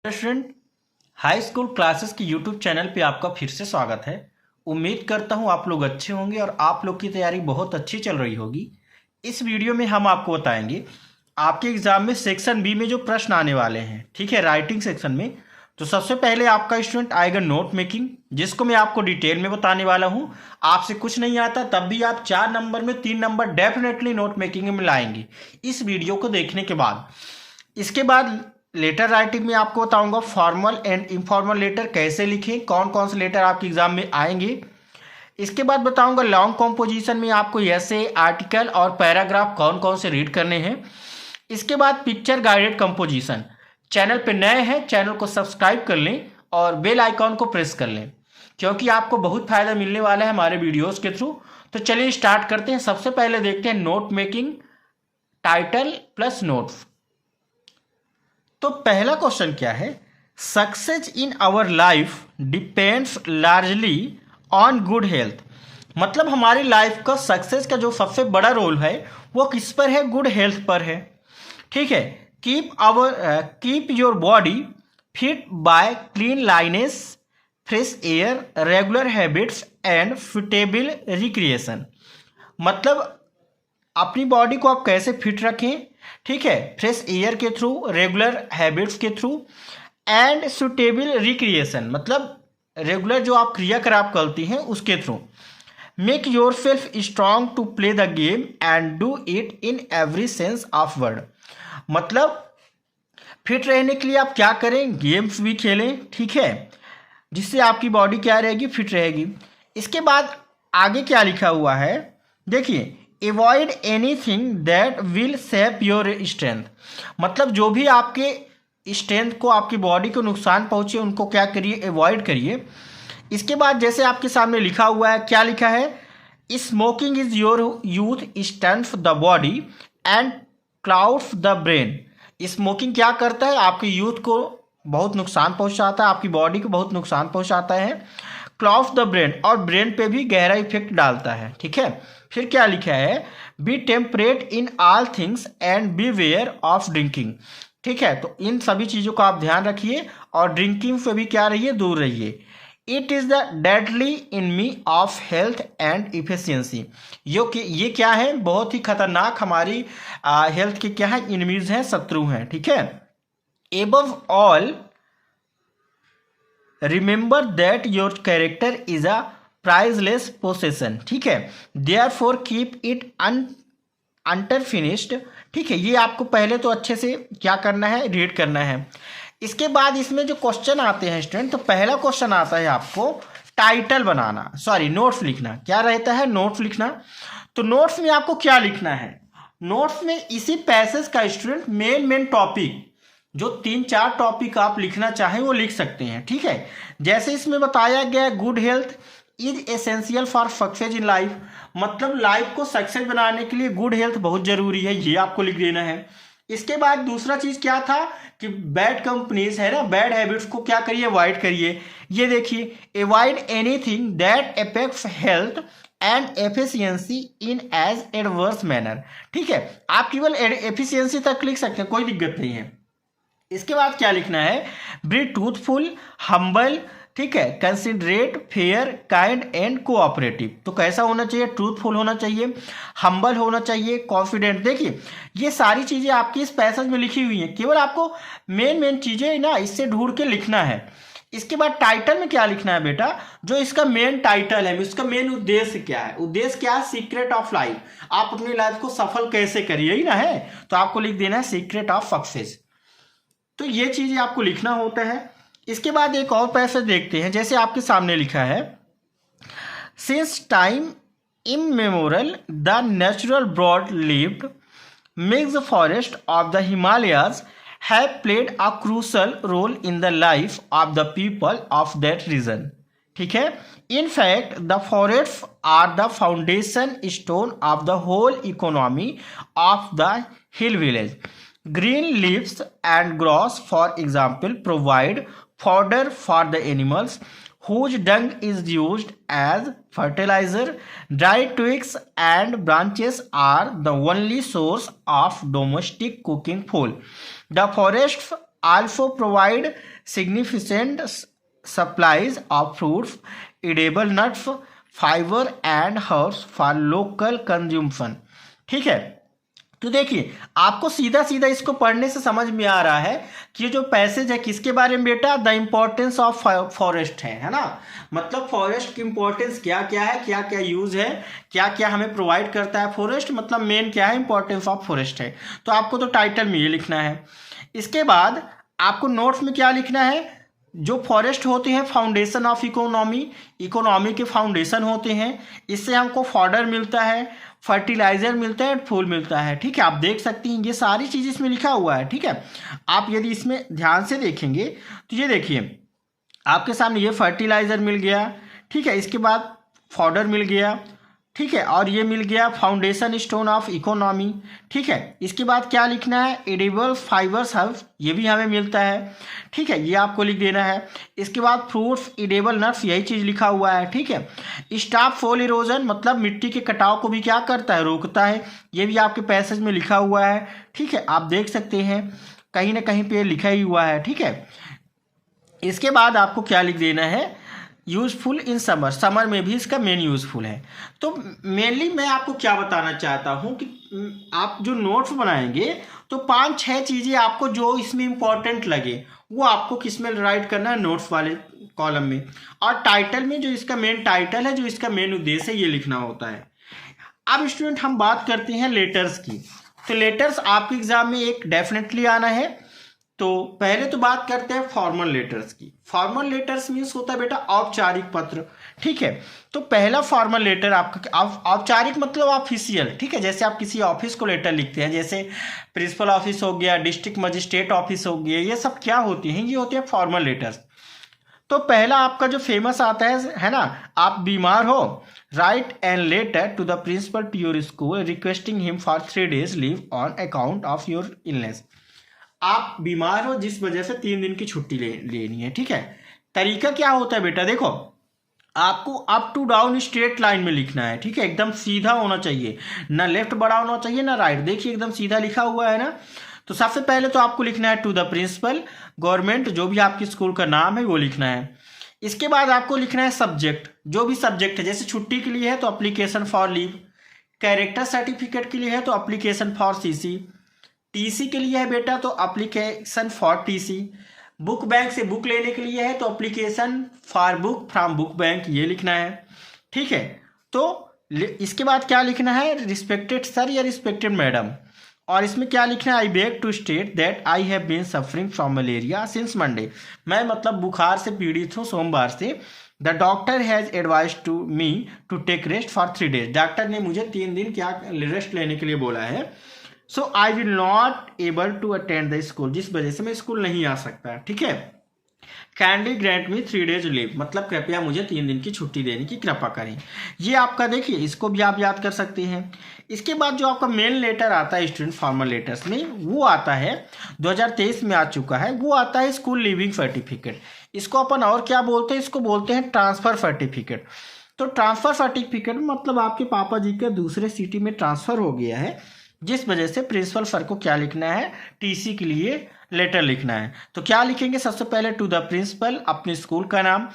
Student, high school classes के YouTube channel पे आपका फिर से स्वागत है। उम्मीद करता हूँ आप लोग अच्छे होंगे और आप लोग की तैयारी बहुत अच्छी चल रही होगी। इस वीडियो में हम आपको बताएंगे आपके एग्जाम में सेक्शन बी में जो प्रश्न आने वाले हैं, ठीक है, राइटिंग सेक्शन में। तो सबसे पहले आपका स्टूडेंट आएगा नोट मेकिंग, जिसको मैं आपको डिटेल में बताने वाला हूँ। आपसे कुछ नहीं आता तब भी आप 4 नंबर में 3 नंबर डेफिनेटली नोट मेकिंग में लाएंगे इस वीडियो को देखने के बाद। इसके बाद लेटर राइटिंग में आपको बताऊंगा फॉर्मल एंड इनफॉर्मल लेटर कैसे लिखें, कौन कौन से लेटर आपके एग्जाम में आएंगे। इसके बाद बताऊंगा लॉन्ग कॉम्पोजिशन में आपको ऐसे, आर्टिकल और पैराग्राफ कौन कौन से रीड करने हैं। इसके बाद पिक्चर गाइडेड कंपोजिशन। चैनल पे नए हैं, चैनल को सब्सक्राइब कर लें और बेल आइकॉन को प्रेस कर लें, क्योंकि आपको बहुत फायदा मिलने वाला है हमारे वीडियोस के थ्रू। तो चलिए स्टार्ट करते हैं। सबसे पहले देखते हैं note making, title plus notes. तो पहला क्वेश्चन क्या है, success in our life depends largely on good health. मतलब हमारी लाइफ का सक्सेस का जो सबसे बड़ा रोल है वो किस पर है, गुड हेल्थ पर है। ठीक है, keep your body fit by cleanliness, fresh air, regular habits and fitable recreation. मतलब अपनी बॉडी को आप कैसे फिट रखें, ठीक है, फ्रेश एयर के थ्रू, रेगुलर हैबिट्स के थ्रू एंड सुटेबल रिक्रिएशन, मतलब रेगुलर जो आप क्रियाकलाप करती हैं उसके through. Make your self strong to play the game and do it in every sense of word. मतलब फिट रहने के लिए आप क्या करें, गेम्स भी खेलें, ठीक है, जिससे आपकी बॉडी क्या रहेगी, फिट रहेगी। इसके बाद आगे क्या लिखा हुआ है देखिए, avoid anything that will SAP your strength. मतलब जो भी आपके स्ट्रेंथ को, आपकी बॉडी को नुकसान पहुंचे, उनको क्या करिए, एवॉइड करिए। इसके बाद जैसे आपके सामने लिखा हुआ है, क्या लिखा है, smoking is your youth stunts the body and clouds the brain. Smoking क्या करता है, आपके यूथ को बहुत नुकसान पहुंचाता है, आपकी बॉडी को बहुत नुकसान पहुंचाता है, क्लाउड्स द ब्रेन, और ब्रेन पे भी गहरा इफेक्ट डालता है। ठीक है, फिर क्या लिखा है, be temperate in all things and be ware of drinking. ठीक है, तो इन सभी चीज़ों का आप ध्यान रखिए और ड्रिंकिंग से भी क्या रहिए, दूर रहिए। It is the deadly enemy of health and efficiency. ये क्या है, बहुत ही खतरनाक हमारी हेल्थ के क्या है, इनमीज हैं, शत्रु हैं। ठीक है, above all remember that your character is a priceless possession. ठीक है, देयरफॉर कीप इट अंटर फिनिश्ड। ठीक है, ये आपको पहले तो अच्छे से क्या करना है, रीड करना है। इसके बाद इसमें जो क्वेश्चन आते हैं स्टूडेंट, तो पहला क्वेश्चन आता है आपको टाइटल बनाना, सॉरी नोट्स लिखना। क्या रहता है, नोट्स लिखना। तो नोट्स में आपको क्या लिखना है, नोट्स में इसी पैसेज का स्टूडेंट मेन टॉपिक, जो 3-4 टॉपिक आप लिखना चाहें वो लिख सकते हैं। ठीक है, जैसे इसमें बताया गया है, good health is essential for success in life. मतलब लाइफ को सक्सेस बनाने के लिए गुड हेल्थ बहुत जरूरी है, ये आपको लिख देना है। इसके बाद दूसरा चीज क्या था कि बैड कंपनीज है ना, बैड हैबिट्स को क्या करिए, अवॉइड करिए। ये देखिए, avoid anything that affects health and efficiency in as adverse manner. ठीक है, आप केवल एफिशिएंसी तक लिख सकते हैं, कोई दिक्कत नहीं है। इसके बाद क्या लिखना है, बी ट्रूथफुल, हम्बल, ठीक है, considerate, fair, kind and cooperative. तो कैसा होना चाहिए, ट्रूथफुल होना चाहिए, हम्बल होना चाहिए, कॉन्फिडेंट। देखिए ये सारी चीजें आपकी इस पैसेज में लिखी हुई हैं, केवल आपको मेन चीजें ना इससे ढूंढ के लिखना है। इसके बाद टाइटल में क्या लिखना है बेटा, जो इसका मेन टाइटल है, इसका मेन उद्देश्य क्या है, उद्देश्य क्या है, सीक्रेट ऑफ लाइफ। आप अपनी लाइफ को सफल कैसे करिए ही ना है, तो आपको लिख देना है सीक्रेट ऑफ सक्सेस। तो ये चीजें आपको लिखना होता है। इसके बाद एक और पैसेज देखते हैं, जैसे आपके सामने लिखा है, since time immemorial the natural broadleaved mixed forest of the Himalayas have played a crucial role in the life of the people of that region. ठीक है, in fact the forest are the foundation stone of the whole economy of the hill village. Green leaves and grass, for example, provide fodder for the animals whose dung is used as fertilizer. Dry twigs and branches are the only source of domestic cooking fuel. The forests also provide significant supplies of fruits, edible nuts, fiber and herbs for local consumption। ठीक है, तो देखिए आपको सीधा सीधा इसको पढ़ने से समझ में आ रहा है कि ये जो पैसेज है किसके बारे में बेटा, द इम्पोर्टेंस ऑफ फॉरेस्ट है ना। मतलब फॉरेस्ट की इंपॉर्टेंस क्या क्या है, क्या क्या यूज है, क्या क्या हमें प्रोवाइड करता है फॉरेस्ट, मतलब मेन क्या है, इंपॉर्टेंस ऑफ फॉरेस्ट है। तो आपको तो टाइटल में ये लिखना है। इसके बाद आपको नोट्स में क्या लिखना है, जो फॉरेस्ट होते हैं फाउंडेशन ऑफ इकोनॉमी, इकोनॉमी के फाउंडेशन होते हैं, इससे हमको फॉडर मिलता है, फर्टिलाइजर मिलता है, फूल मिलता है। ठीक है, आप देख सकती हैं ये सारी चीज़ इसमें लिखा हुआ है। ठीक है, आप यदि इसमें ध्यान से देखेंगे तो ये देखिए आपके सामने ये फर्टिलाइजर मिल गया, ठीक है, इसके बाद फॉडर मिल गया, ठीक है, और ये मिल गया फाउंडेशन स्टोन ऑफ इकोनॉमी। ठीक है, इसके बाद क्या लिखना है, एडिबल फाइबर्स हर्ब्स, ये भी हमें मिलता है। ठीक है, ये आपको लिख देना है। इसके बाद फ्रूट्स, एडिबल नट्स, यही चीज़ लिखा हुआ है। ठीक है, स्टॉप सोइल इरोजन, मतलब मिट्टी के कटाव को भी क्या करता है, रोकता है, ये भी आपके पैसेज में लिखा हुआ है। ठीक है, आप देख सकते हैं कहीं ना कहीं पे लिखा ही हुआ है। ठीक है, इसके बाद आपको क्या लिख देना है, यूज़फुल इन समर, समर में भी इसका मेन यूज़फुल है। तो मेनली मैं आपको क्या बताना चाहता हूँ कि आप जो नोट्स बनाएंगे तो 5-6 चीज़ें आपको जो इसमें इंपॉर्टेंट लगे वो आपको किस में राइट करना है, नोट्स वाले कॉलम में। और टाइटल में जो इसका मेन टाइटल है, जो इसका मेन उद्देश्य है, ये लिखना होता है। अब स्टूडेंट हम बात करते हैं लेटर्स की। तो लेटर्स आपके एग्जाम में एक डेफिनेटली आना है। तो पहले तो बात करते हैं फॉर्मल लेटर्स की। फॉर्मल लेटर्स मीन्स होता है बेटा औपचारिक पत्र। ठीक है, तो पहला फॉर्मल लेटर आपका औपचारिक मतलब ऑफिशियल। ठीक है, जैसे आप किसी ऑफिस को लेटर लिखते हैं, जैसे प्रिंसिपल ऑफिस हो गया, डिस्ट्रिक्ट मजिस्ट्रेट ऑफिस हो गया, ये सब क्या होती हैं, ये होते हैं फॉर्मल लेटर्स। तो पहला आपका जो फेमस आता है ना, आप बीमार हो, write an letter to the principal to your school requesting him for 3 days leave on account of your illness. आप बीमार हो जिस वजह से 3 दिन की छुट्टी लेनी है। ठीक है, तरीका क्या होता है बेटा, देखो आपको up to down straight line में लिखना है। ठीक है, एकदम सीधा होना चाहिए, ना लेफ्ट बड़ा होना चाहिए ना राइट। देखिए एकदम सीधा लिखा हुआ है ना। तो सबसे पहले तो आपको लिखना है टू द प्रिंसिपल, गवर्नमेंट, जो भी आपके स्कूल का नाम है वो लिखना है। इसके बाद आपको लिखना है सब्जेक्ट, जो भी सब्जेक्ट है, जैसे छुट्टी के लिए है तो application for leave, character certificate के लिए है तो अप्लीकेशन फॉर सीसी, टीसी के लिए है बेटा तो application for TC, book bank से बुक लेने के लिए है तो application for book from book bank, ये लिखना है। ठीक है, तो इसके बाद क्या लिखना है, रिस्पेक्टेड सर या रिस्पेक्टेड मैडम। और इसमें क्या लिखना है, I beg to state that I have been suffering from malaria since Monday, मैं मतलब बुखार से पीड़ित हूँ सोमवार से। The doctor has advise to me to take rest for 3 days, doctor ने मुझे 3 दिन क्या रेस्ट लेने के लिए बोला है। So I will not able to attend the school, जिस वजह से मैं स्कूल नहीं आ सकता। ठीक है, कैंडली ग्रांट मी 3 days लीव, मतलब कृपया मुझे 3 दिन की छुट्टी देने की कृपा करें। ये आपका देखिए, इसको भी आप याद कर सकते हैं। इसके बाद जो आपका मेन लेटर आता है स्टूडेंट फॉर्मल लेटर्स में, वो आता है 2023 में आ चुका है, वो आता है स्कूल लिविंग सर्टिफिकेट। इसको अपन और क्या बोलते हैं, इसको बोलते हैं ट्रांसफर सर्टिफिकेट। तो ट्रांसफर सर्टिफिकेट मतलब आपके पापा जी का दूसरे सिटी में ट्रांसफर हो गया है, जिस वजह से प्रिंसिपल सर को क्या लिखना है, टीसी के लिए लेटर लिखना है। तो क्या लिखेंगे, सबसे पहले टू द प्रिंसिपल, अपने स्कूल का नाम।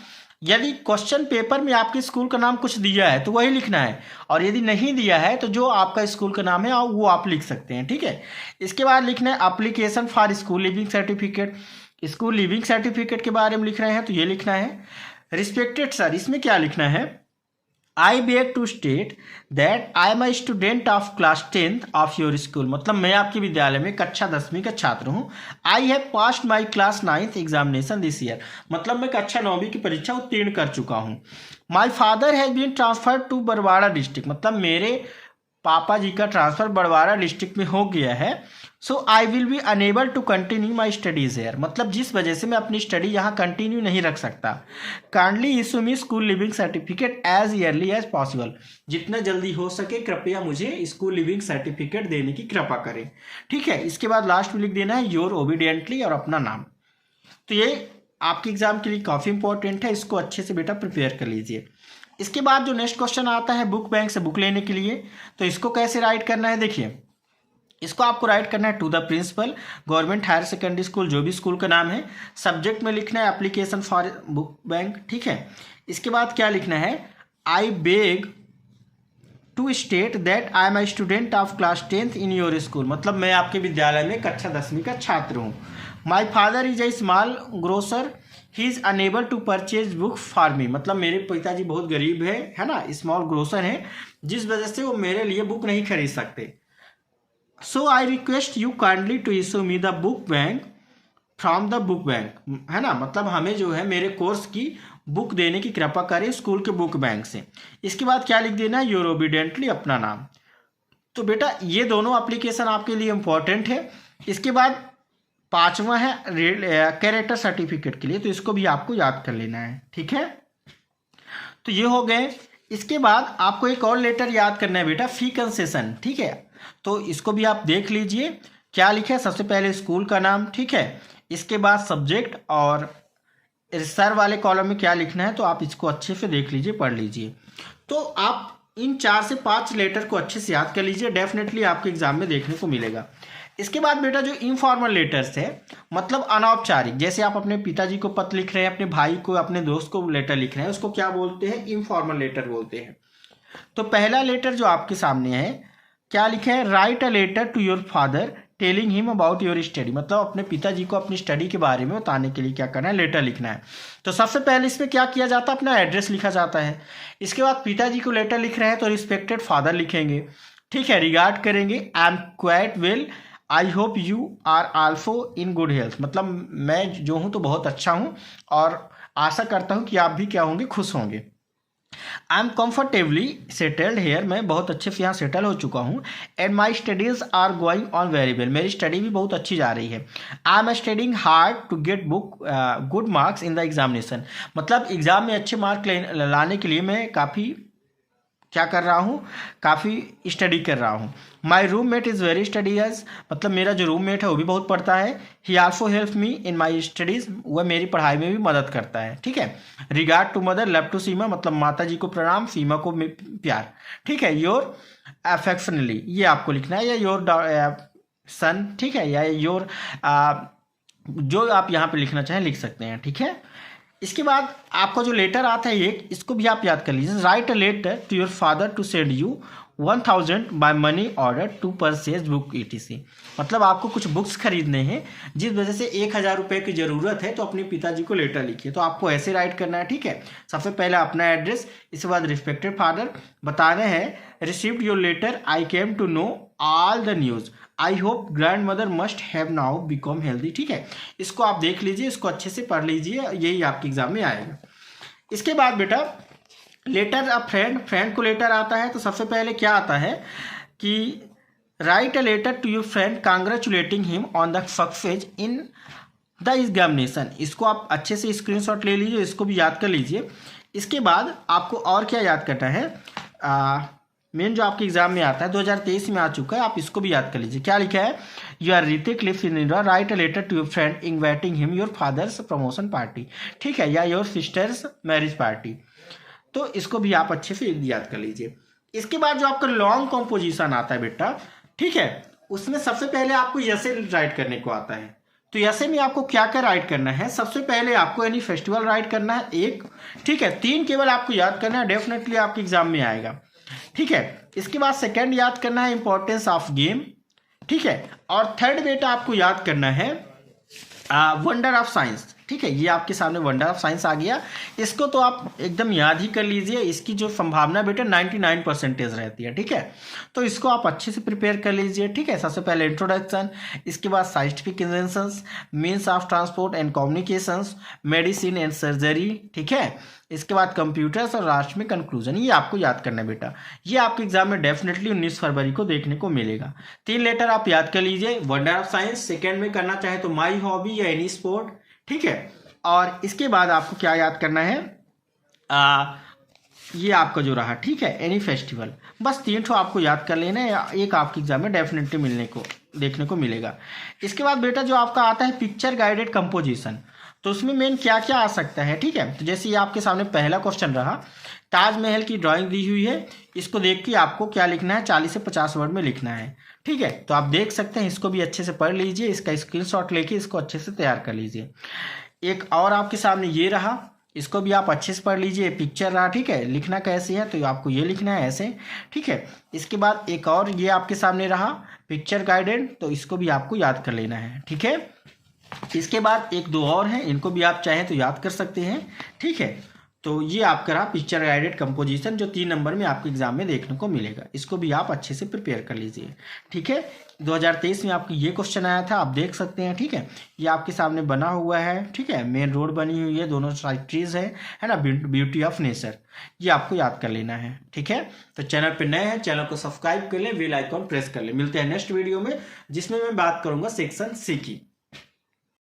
यदि क्वेश्चन पेपर में आपके स्कूल का नाम कुछ दिया है तो वही लिखना है, और यदि नहीं दिया है तो जो आपका स्कूल का नाम है वो आप लिख सकते हैं। ठीक है, इसके बाद लिखना है application for school leaving certificate. School leaving certificate के बारे में लिख रहे हैं तो ये लिखना है। रिस्पेक्टेड सर, इसमें क्या लिखना है, I beg to state that I am a student of class 10th of your school, मतलब मैं आपके विद्यालय में कक्षा 10वीं का छात्र हूँ। I have passed my class 9th examination this year, मतलब मैं कक्षा 9वीं की परीक्षा उत्तीर्ण कर चुका हूँ। My father has been transferred to Barwada district, मतलब मेरे पापा जी का ट्रांसफर बरवाड़ा डिस्ट्रिक्ट में हो गया है। So I will be unable to continue my studies here, मतलब जिस वजह से मैं अपनी स्टडी यहाँ कंटिन्यू नहीं रख सकता। Kindly issue me school leaving certificate as early as possible, जितना जल्दी हो सके कृपया मुझे स्कूल लिविंग सर्टिफिकेट देने की कृपा करें। ठीक है, इसके बाद लास्ट में लिख देना है योर ओबीडियंटली और अपना नाम। तो ये आपके एग्जाम के लिए काफ़ी इंपॉर्टेंट है, इसको अच्छे से बेटा प्रिपेयर कर लीजिए। इसके बाद जो नेक्स्ट क्वेश्चन आता है बुक बैंक से बुक लेने के लिए, तो इसको कैसे राइट करना है, देखिए इसको आपको राइट करना है to the principal, government higher secondary school, जो भी स्कूल का नाम है। सब्जेक्ट में लिखना है एप्लीकेशन फॉर बुक बैंक, ठीक है। इसके बाद क्या लिखना है, I beg to state that I am a student of class 10th in your school, मतलब मैं आपके विद्यालय में कक्षा 10वीं का छात्र हूँ। My father is a small grocer, he is unable to purchase book for me, मतलब मेरे पिताजी बहुत गरीब है ना, स्मॉल ग्रोसर है, जिस वजह से वो मेरे लिए बुक नहीं खरीद सकते। So I request you kindly to issue me the book bank from the book bank, है ना, मतलब हमें जो है मेरे कोर्स की बुक देने की कृपा करें स्कूल के बुक बैंक से। इसके बाद क्या लिख देना है, योर ओबीडेंटली, अपना नाम। तो बेटा ये दोनों एप्लीकेशन आपके लिए इंपॉर्टेंट है। इसके बाद 5वां है कैरेक्टर सर्टिफिकेट के लिए, तो इसको भी आपको याद कर लेना है, ठीक है। तो ये हो गए। इसके बाद आपको एक और लेटर याद करना है बेटा, फी कंसेशन, ठीक है। तो इसको भी आप देख लीजिए क्या लिखा है। सबसे पहले स्कूल का नाम, ठीक है। इसके बाद सब्जेक्ट और सर वाले कॉलम में क्या लिखना है, तो आप इसको अच्छे से देख लीजिए, पढ़ लीजिए। तो आप इन 4 से 5 लेटर को अच्छे से याद कर लीजिए, डेफिनेटली आपके एग्जाम में देखने को मिलेगा। इसके बाद बेटा जो इनफॉर्मल लेटर्स है, मतलब अनौपचारिक, जैसे आप अपने पिताजी को पत्र लिख रहे हैं, अपने भाई को, अपने दोस्त को लेटर लिख रहे हैं, उसको क्या बोलते हैं, इनफॉर्मल लेटर बोलते हैं। तो पहला लेटर जो आपके सामने है, क्या लिखा है, write a letter to your father telling him about your study, मतलब अपने पिताजी को अपनी स्टडी के बारे में बताने के लिए क्या करना है, लेटर लिखना है। तो सबसे पहले इसमें क्या किया जाता है, अपना एड्रेस लिखा जाता है। इसके बाद पिताजी को लेटर लिख रहे हैं तो रिस्पेक्टेड फादर लिखेंगे, ठीक है। रिगार्ड करेंगे, I am quite well, I hope you are also in good health, मतलब मैं जो हूँ तो बहुत अच्छा हूँ और आशा करता हूँ कि आप भी क्या होंगे, खुश होंगे। I am comfortably settled here, मैं बहुत अच्छे से यहाँ सेटल हो चुका हूँ। And my studies are going on very well, मेरी स्टडी भी बहुत अच्छी जा रही है। I am studying hard to get book good marks in the examination, मतलब एग्जाम में अच्छे मार्क लाने के लिए मैं काफ़ी क्या कर रहा हूँ, काफ़ी स्टडी कर रहा हूँ। My roommate is very studies, मतलब मेरा जो रूम मेट है वो भी बहुत पढ़ता है। ही आल्सो हेल्प मी इन माई स्टडीज़, वह मेरी पढ़ाई में भी मदद करता है, ठीक है। Regard to mother, love to Seema, मतलब माता जी को प्रणाम, सीमा को प्यार, ठीक है। योर अफेक्शनली, ये आपको लिखना है, या योर सन, ठीक है, या योर जो आप यहाँ पे लिखना चाहें लिख सकते हैं, ठीक है। इसके बाद आपका जो लेटर आता है एक, इसको भी आप याद कर लीजिए। Write a letter to your father to send you 1000 by money order to purchase book ETC, मतलब आपको कुछ बुक्स खरीदने हैं जिस वजह से 1000 रुपये की ज़रूरत है, तो अपने पिताजी को लेटर लिखिए। तो आपको ऐसे राइट करना है, ठीक है। सबसे पहले अपना एड्रेस, इसके बाद रिस्पेक्टेड फादर, बताना है received your letter, I came to know all the news, I hope grandmother must have now become healthy, ठीक है। इसको आप देख लीजिए, इसको अच्छे से पढ़ लीजिए, यही आपके एग्जाम में आएगा। इसके बाद बेटा लेटर अ फ्रेंड, फ्रेंड को लेटर आता है, तो सबसे पहले क्या आता है कि write a letter to your friend congratulating him on the success in the examination, इसको आप अच्छे से स्क्रीनशॉट ले लीजिए, इसको भी याद कर लीजिए। इसके बाद आपको और क्या याद करना है, मेन जो आपके एग्जाम में आता है 2023 में आ चुका है, आप इसको भी याद कर लीजिए। क्या लिखा है, you are Hrithik lives in India, write a letter to your friend inviting him your father's promotion party, ठीक है, या योर सिस्टर्स मैरिज पार्टी। तो इसको भी आप अच्छे से याद कर लीजिए। इसके बाद जो आपका लॉन्ग कॉम्पोजिशन आता है बेटा, ठीक है, उसमें सबसे पहले आपको ऐसे राइट करने को आता है। तो ऐसे में आपको क्या क्या राइट करना है, सबसे पहले आपको एनी फेस्टिवल राइट करना है एक, ठीक है। 3 केवल आपको याद करना है, डेफिनेटली आपके एग्जाम में आएगा, ठीक है। इसके बाद सेकंड याद करना है इंपॉर्टेंस ऑफ गेम, ठीक है। और थर्ड बेटा आपको याद करना है वंडर ऑफ साइंस, ठीक है। ये आपके सामने वंडर ऑफ साइंस आ गया, इसको तो आप एकदम याद ही कर लीजिए। इसकी जो संभावना बेटा 99% रहती है, ठीक है। तो इसको आप अच्छे से प्रिपेयर कर लीजिए, ठीक है। सबसे पहले इंट्रोडक्शन, इसके बाद scientific inventions, means of transport and communications, medicine and surgery, ठीक है। इसके बाद कंप्यूटर्स और लास्ट में कंक्लूजन, ये आपको याद करना है बेटा। ये आपके एग्जाम में डेफिनेटली 19 फरवरी को देखने को मिलेगा। 3 लेटर आप याद कर लीजिए, वंडर ऑफ साइंस, सेकेंड में करना चाहे तो माई हॉबी या एनी स्पोर्ट, ठीक है। और इसके बाद आपको क्या याद करना है, ये आपका जो रहा, ठीक है, एनी फेस्टिवल। बस 3 ठो आपको याद कर लेना है, एक आपके एग्जाम में डेफिनेटली देखने को मिलेगा। इसके बाद बेटा जो आपका आता है पिक्चर गाइडेड कंपोजिशन, तो उसमें मेन क्या क्या आ सकता है, ठीक है। तो जैसे ये आपके सामने पहला क्वेश्चन रहा, ताजमहल की ड्राइंग दी हुई है, इसको देख के आपको क्या लिखना है, 40 से 50 वर्ड में लिखना है, ठीक है, तो आप देख सकते हैं, इसको भी अच्छे से पढ़ लीजिए, इसका स्क्रीनशॉट लेके इसको अच्छे से तैयार कर लीजिए। एक और आपके सामने ये रहा, इसको भी आप अच्छे से पढ़ लीजिए, पिक्चर रहा, ठीक है। लिखना कैसे है, तो आपको ये लिखना है ऐसे, ठीक है। इसके बाद एक और ये आपके सामने रहा पिक्चर गाइडेड, तो इसको भी आपको याद कर लेना है, ठीक है। इसके बाद एक दो और हैं, इनको भी आप चाहें तो याद कर सकते हैं, ठीक है। तो ये आपका रहा पिक्चर गाइडेड कंपोजिशन, जो 3 नंबर में आपके एग्जाम में देखने को मिलेगा। इसको भी आप अच्छे से प्रिपेयर कर लीजिए, ठीक है। 2023 में आपको ये क्वेश्चन आया था, आप देख सकते हैं, ठीक है। ये आपके सामने बना हुआ है, ठीक है। मेन रोड बनी हुई है, दोनों साइड ट्रीज है ना, ब्यूटी ऑफ नेचर, ये आपको याद कर लेना है, ठीक है। तो चैनल पे नए हैं, चैनल को सब्सक्राइब कर लें, बेल आइकॉन प्रेस कर लें। मिलते हैं नेक्स्ट वीडियो में, जिसमें मैं बात करूंगा सेक्शन सी की।